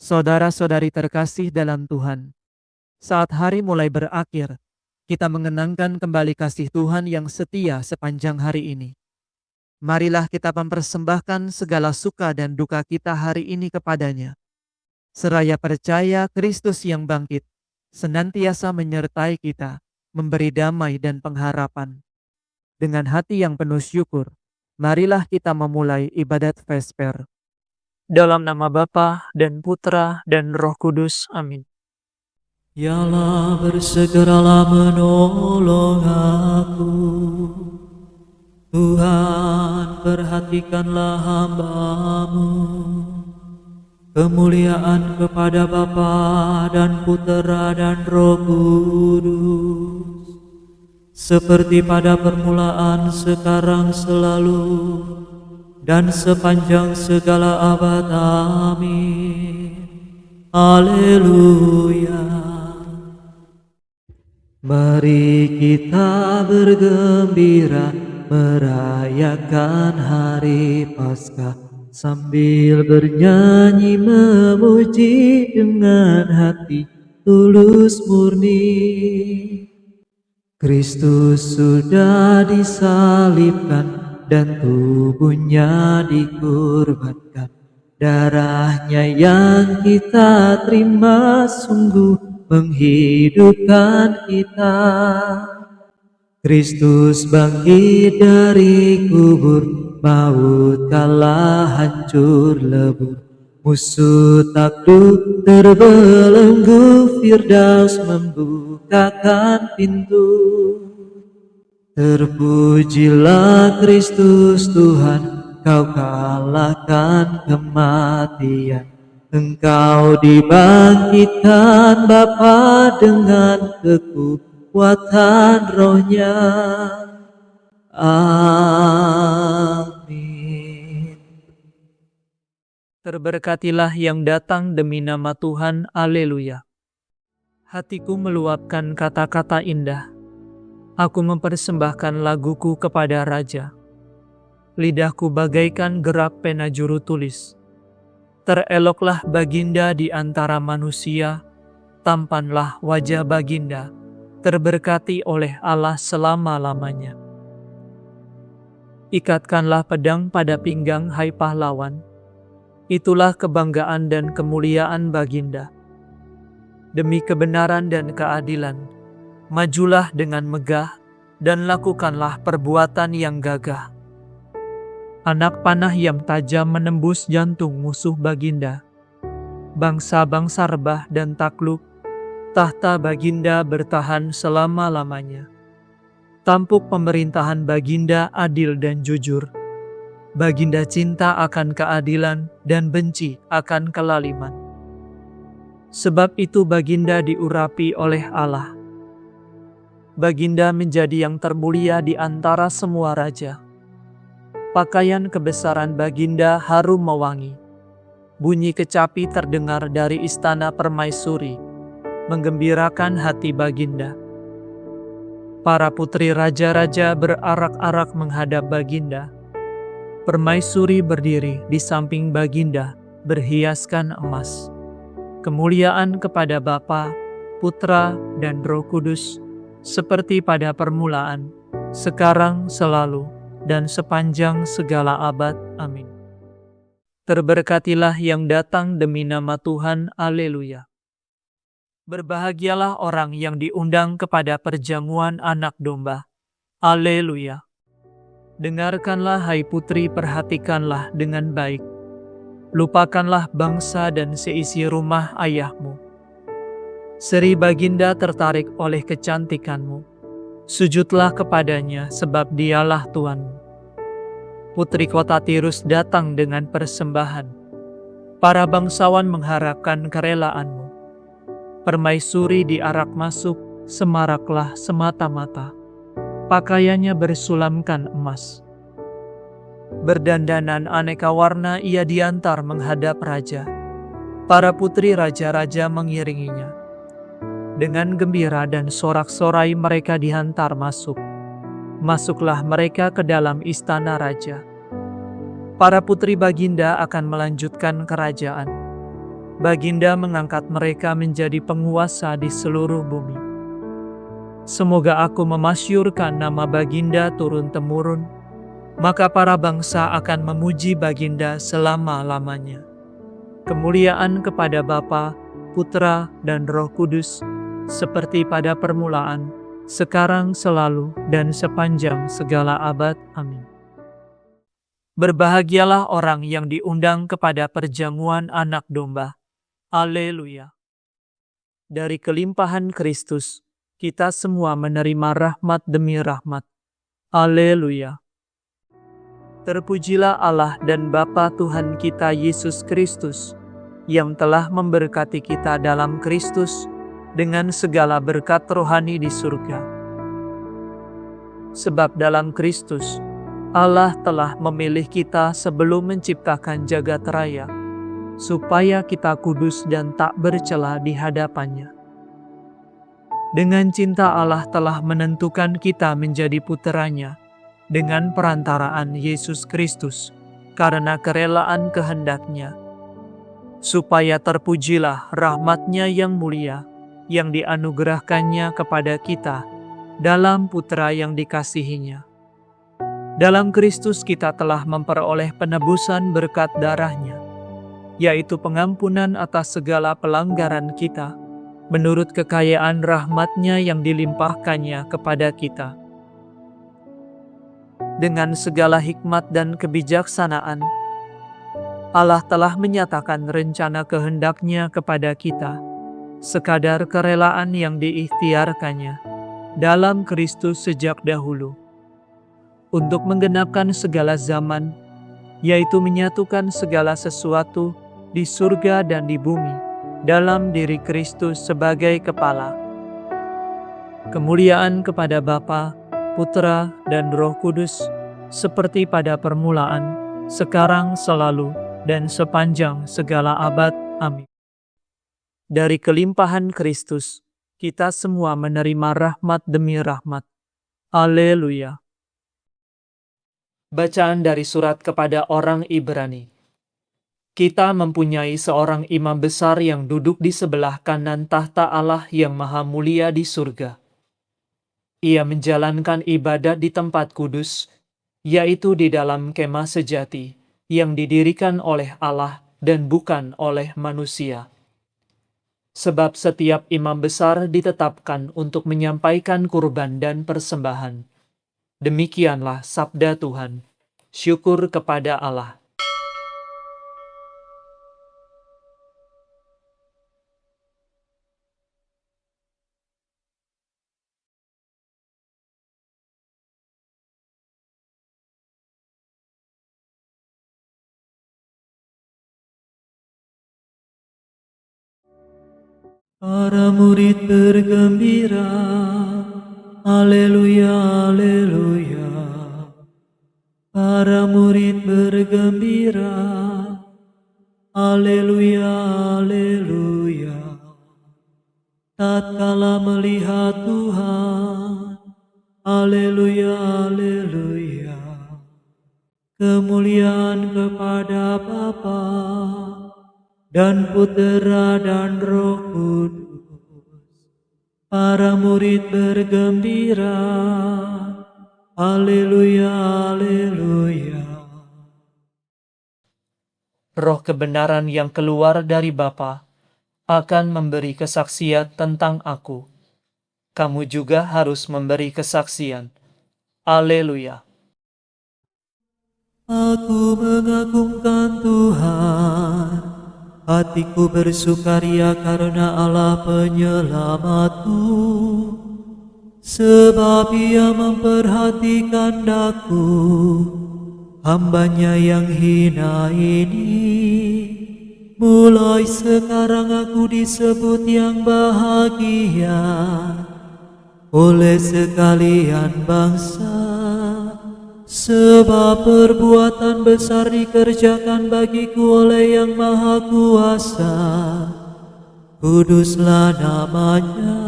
Saudara-saudari terkasih dalam Tuhan, saat hari mulai berakhir, kita mengenangkan kembali kasih Tuhan yang setia sepanjang hari ini. Marilah kita mempersembahkan segala suka dan duka kita hari ini kepadanya. Seraya percaya Kristus yang bangkit, senantiasa menyertai kita, memberi damai dan pengharapan. Dengan hati yang penuh syukur, marilah kita memulai ibadat Vesper. Dalam nama Bapa dan Putra dan Roh Kudus. Amin. Ya Allah, bersegeralah menolong aku. Tuhan, perhatikanlah hamba-Mu. Kemuliaan kepada Bapa dan Putra dan Roh Kudus, seperti pada permulaan, sekarang, selalu, dan sepanjang segala abad. Amin. Haleluya. Mari kita bergembira merayakan hari Paskah, sambil bernyanyi memuji dengan hati tulus murni. Kristus sudah disalibkan dan tubuhnya dikurbankan. Darahnya yang kita terima sungguh menghidupkan kita. Kristus bangkit dari kubur, maut kalah hancur lebur. Musuh takluk terbelenggu, Firdaus membukakan pintu. Terpujilah Kristus Tuhan, Kau kalahkan kematian. Engkau dibangkitkan Bapa dengan kekuatan Roh-Nya. Amin. Terberkatilah yang datang demi nama Tuhan. Haleluya. Hatiku meluapkan kata-kata indah. Aku mempersembahkan laguku kepada Raja. Lidahku bagaikan gerak pena juru tulis. Tereloklah Baginda di antara manusia, tampanlah wajah Baginda, terberkati oleh Allah selama-lamanya. Ikatkanlah pedang pada pinggang, hai pahlawan. Itulah kebanggaan dan kemuliaan Baginda. Demi kebenaran dan keadilan, majulah dengan megah dan lakukanlah perbuatan yang gagah. Anak panah yang tajam menembus jantung musuh Baginda. Bangsa-bangsa rebah dan takluk, tahta Baginda bertahan selama-lamanya. Tampuk pemerintahan Baginda adil dan jujur. Baginda cinta akan keadilan dan benci akan kelaliman. Sebab itu Baginda diurapi oleh Allah. Baginda menjadi yang termulia di antara semua raja. Pakaian kebesaran Baginda harum mewangi. Bunyi kecapi terdengar dari istana permaisuri, menggembirakan hati Baginda. Para putri raja-raja berarak-arak menghadap Baginda. Permaisuri berdiri di samping Baginda, berhiaskan emas. Kemuliaan kepada Bapa, Putra, dan Roh Kudus, seperti pada permulaan, sekarang, selalu, dan sepanjang segala abad. Amin. Terberkatilah yang datang demi nama Tuhan. Haleluya. Berbahagialah orang yang diundang kepada perjamuan Anak Domba. Haleluya. Dengarkanlah, hai putri, perhatikanlah dengan baik. Lupakanlah bangsa dan seisi rumah ayahmu. Seri Baginda tertarik oleh kecantikanmu. Sujudlah kepadanya, sebab dialah Tuhanmu. Putri kota Tirus datang dengan persembahan. Para bangsawan mengharapkan kerelaanmu. Permaisuri diarak masuk, semaraklah semata-mata. Pakaiannya bersulamkan emas. Berdandanan aneka warna ia diantar menghadap raja. Para putri raja-raja mengiringinya. Dengan gembira dan sorak-sorai mereka dihantar masuk. Masuklah mereka ke dalam istana raja. Para putri Baginda akan melanjutkan kerajaan. Baginda mengangkat mereka menjadi penguasa di seluruh bumi. Semoga aku memasyurkan nama Baginda turun-temurun, maka para bangsa akan memuji Baginda selama-lamanya. Kemuliaan kepada Bapa, Putra, dan Roh Kudus, seperti pada permulaan, sekarang, selalu, dan sepanjang segala abad. Amin. Berbahagialah orang yang diundang kepada perjamuan Anak Domba. Haleluya. Dari kelimpahan Kristus, kita semua menerima rahmat demi rahmat. Haleluya. Terpujilah Allah dan Bapa Tuhan kita Yesus Kristus, yang telah memberkati kita dalam Kristus dengan segala berkat rohani di surga. Sebab dalam Kristus, Allah telah memilih kita sebelum menciptakan jagat raya, supaya kita kudus dan tak bercela di hadapannya. Dengan cinta Allah telah menentukan kita menjadi puteranya, dengan perantaraan Yesus Kristus, karena kerelaan kehendak-Nya, supaya terpujilah rahmat-Nya yang mulia, yang dianugerahkannya kepada kita, dalam Putra yang dikasihi-Nya. Dalam Kristus kita telah memperoleh penebusan berkat darah-Nya, yaitu pengampunan atas segala pelanggaran kita, menurut kekayaan rahmat-Nya yang dilimpahkannya kepada kita. Dengan segala hikmat dan kebijaksanaan, Allah telah menyatakan rencana kehendak-Nya kepada kita, sekadar kerelaan yang diikhtiarkannya dalam Kristus sejak dahulu, untuk menggenapkan segala zaman, yaitu menyatukan segala sesuatu di surga dan di bumi, dalam diri Kristus sebagai kepala. Kemuliaan kepada Bapa, Putra, dan Roh Kudus, seperti pada permulaan, sekarang, selalu, dan sepanjang segala abad. Amin. Dari kelimpahan Kristus, kita semua menerima rahmat demi rahmat. Haleluya. Bacaan dari surat kepada orang Ibrani. Kita mempunyai seorang imam besar yang duduk di sebelah kanan tahta Allah yang maha mulia di surga. Ia menjalankan ibadat di tempat kudus, yaitu di dalam kemah sejati, yang didirikan oleh Allah dan bukan oleh manusia. Sebab setiap imam besar ditetapkan untuk menyampaikan kurban dan persembahan. Demikianlah sabda Tuhan. Syukur kepada Allah. Para murid bergembira, haleluya, haleluya. Para murid bergembira, haleluya, haleluya. Tatkala melihat Tuhan, haleluya, haleluya. Kemuliaan kepada Bapa dan Putera dan Roh Kudus. Para murid bergembira, haleluya, haleluya. Roh kebenaran yang keluar dari Bapa akan memberi kesaksian tentang aku. Kamu juga harus memberi kesaksian. Haleluya. Aku mengagungkan Tuhan, hatiku bersukaria karena Allah penyelamatku, sebab Ia memperhatikan daku, hambanya yang hina ini. Mulai sekarang aku disebut yang bahagia oleh sekalian bangsa, sebab perbuatan besar dikerjakan bagiku oleh Yang Maha Kuasa. Kuduslah namanya,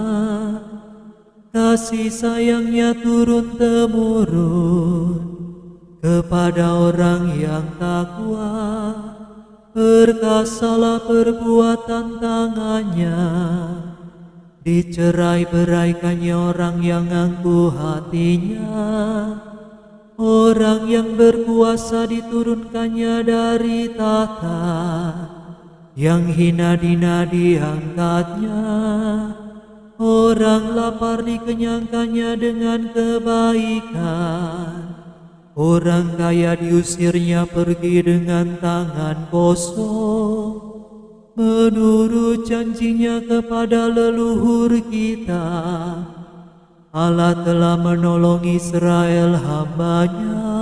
kasih sayangnya turun-temurun kepada orang yang takwa, Perkasalah perbuatan tangannya, dicerai-beraikannya orang yang angkuh hatinya. Orang yang berkuasa diturunkannya dari tahta, yang hina dina diangkatnya. Orang lapar dikenyangkannya dengan kebaikan. Orang kaya diusirnya pergi dengan tangan kosong. Menurut janjinya kepada leluhur kita, Allah telah menolong Israel hamba-Nya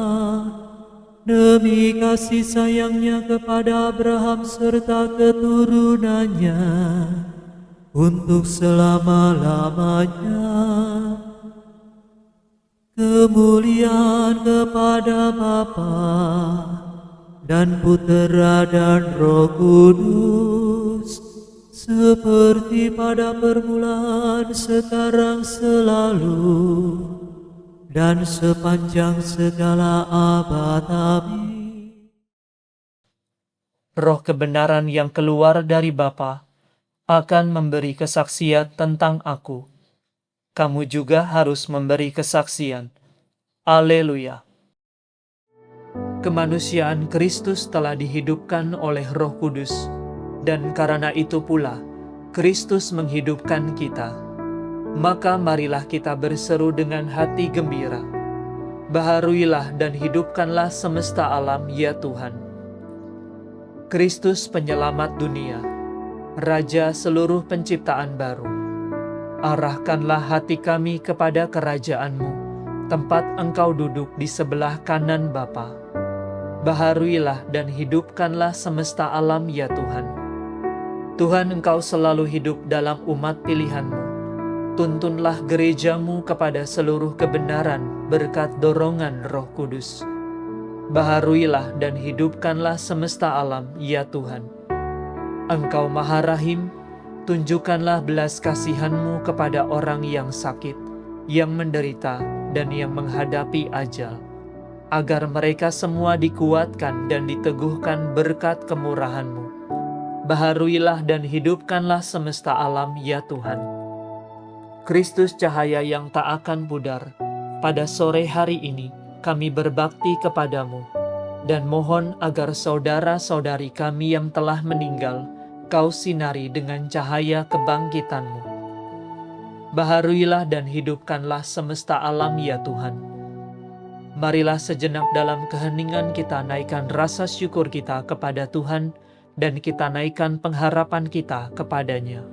demi kasih sayangnya kepada Abraham serta keturunannya untuk selama-lamanya. Kemuliaan kepada Bapa dan Putera dan Roh Kudus, seperti pada permulaan, sekarang, selalu, dan sepanjang segala abad. Amin. Roh kebenaran yang keluar dari Bapa akan memberi kesaksian tentang aku. Kamu juga harus memberi kesaksian. Haleluya. Kemanusiaan Kristus telah dihidupkan oleh Roh Kudus, dan karena itu pula Kristus menghidupkan kita. Maka marilah kita berseru dengan hati gembira. Baharuilah dan hidupkanlah semesta alam, ya Tuhan. Kristus penyelamat dunia, Raja seluruh penciptaan baru. Arahkanlah hati kami kepada kerajaan-Mu, tempat Engkau duduk di sebelah kanan Bapa. Baharuilah dan hidupkanlah semesta alam, ya Tuhan. Tuhan, Engkau selalu hidup dalam umat pilihan-Mu. Tuntunlah gereja-Mu kepada seluruh kebenaran berkat dorongan Roh Kudus. Baharuilah dan hidupkanlah semesta alam, ya Tuhan. Engkau Maha Rahim, tunjukkanlah belas kasihan-Mu kepada orang yang sakit, yang menderita, dan yang menghadapi ajal, agar mereka semua dikuatkan dan diteguhkan berkat kemurahan-Mu. Baharuilah dan hidupkanlah semesta alam, ya Tuhan. Kristus cahaya yang tak akan pudar, pada sore hari ini kami berbakti kepadamu, dan mohon agar saudara-saudari kami yang telah meninggal Kau sinari dengan cahaya kebangkitan-Mu. Baharuilah dan hidupkanlah semesta alam, ya Tuhan. Marilah sejenak dalam keheningan kita naikkan rasa syukur kita kepada Tuhan, dan kita naikkan pengharapan kita kepadanya.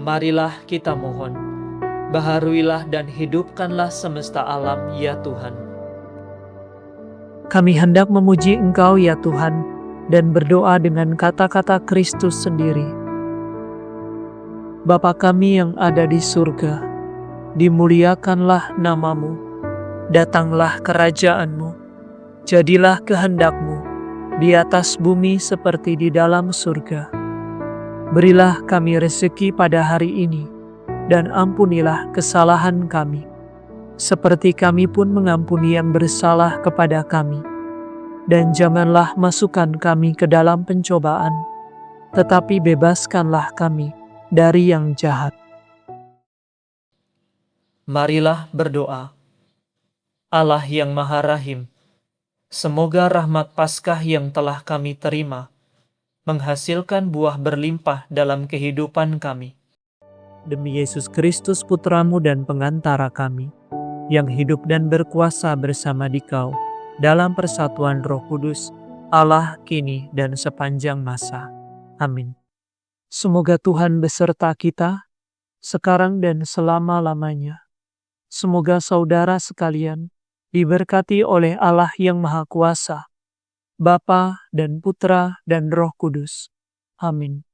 Marilah kita mohon, baharuilah dan hidupkanlah semesta alam, ya Tuhan. Kami hendak memuji Engkau, ya Tuhan, dan berdoa dengan kata-kata Kristus sendiri. Bapa kami yang ada di surga, dimuliakanlah nama-Mu, datanglah kerajaan-Mu, jadilah kehendak-Mu di atas bumi seperti di dalam surga. Berilah kami rezeki pada hari ini, dan ampunilah kesalahan kami, seperti kami pun mengampuni yang bersalah kepada kami. Dan janganlah masukkan kami ke dalam pencobaan, tetapi bebaskanlah kami dari yang jahat. Marilah berdoa. Allah yang Maha Rahim, semoga rahmat Paskah yang telah kami terima menghasilkan buah berlimpah dalam kehidupan kami. demi Yesus Kristus Putramu dan pengantara kami, yang hidup dan berkuasa bersama Dikau dalam persatuan Roh Kudus, Allah kini dan sepanjang masa. Amin. Semoga Tuhan beserta kita, sekarang dan selama-lamanya. Semoga saudara sekalian diberkati oleh Allah yang Maha Kuasa, Bapa dan Putra dan Roh Kudus. Amin.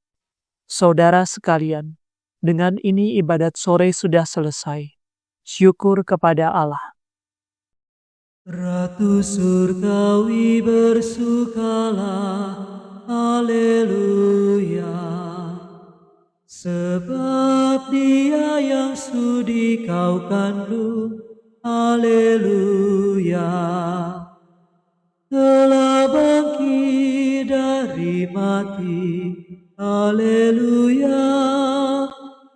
Saudara sekalian, dengan ini ibadat sore sudah selesai. Syukur kepada Allah. Ratu surgawi bersukalah, haleluya. Sebab Dia yang sudi kau kandung, haleluya. Telah bangkit dari mati, haleluya.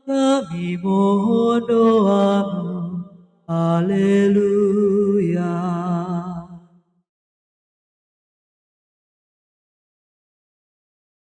Kami mohon doamu, haleluya.